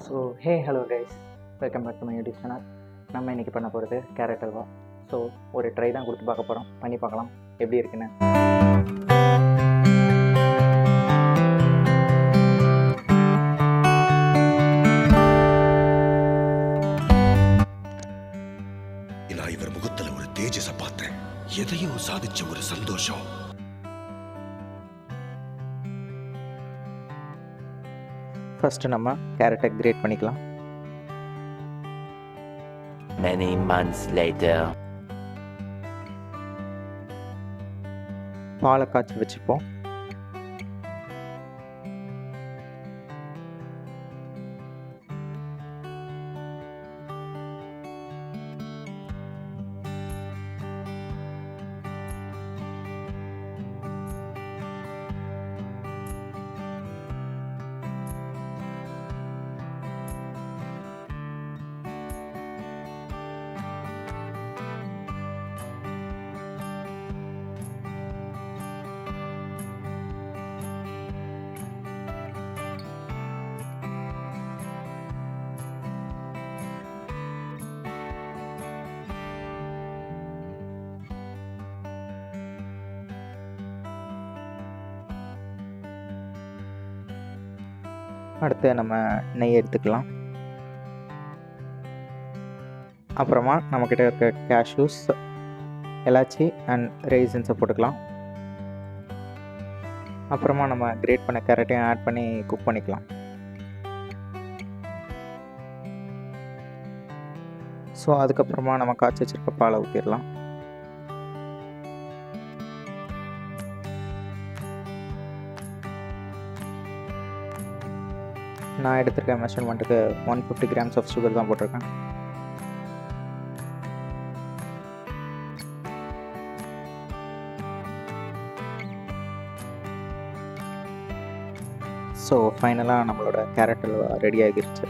So hello guys, welcome back to my YouTube channel. நம்ம இன்றைக்கி பண்ண போகிறது கேரட் அல்வா. ஸோ ஒரு ட்ரை தான் கொடுத்து பார்க்க போகிறோம், பண்ணி பார்க்கலாம் எப்படி இருக்குன்னு. நான் இவர் முகத்துல ஒரு தேஜஸ பார்த்தேன், எதையோ சாதிச்ச ஒரு சந்தோஷம். ஃபர்ஸ்ட் நம்ம கேரட்டை கிரேட் பண்ணிக்கலாம். Many months later. பாலை காய்ச்சி வச்சுப்போம். அடுத்து நம்ம நெய் எடுத்துக்கலாம். அப்புறமா நம்மக்கிட்ட இருக்க கேஷ்யூஸ், எலாச்சி அண்ட் ரெய்சின்ஸை போட்டுக்கலாம். அப்புறமா நம்ம கிரேட் பண்ண கேரட்டையும் ஆட் பண்ணி குக் பண்ணிக்கலாம். ஸோ அதுக்கப்புறமா நம்ம காய்ச்சி வச்சிருக்க பாலை ஊற்றிடலாம். நான் எடுத்துருக்க மெஷர்மெண்ட்டுக்கு 150 grams ஆஃப் சுகர் தான் போட்டிருக்கேன். ஸோ ஃபைனலாக நம்மளோட கேரட் அல்வா ரெடி ஆகிருச்சு.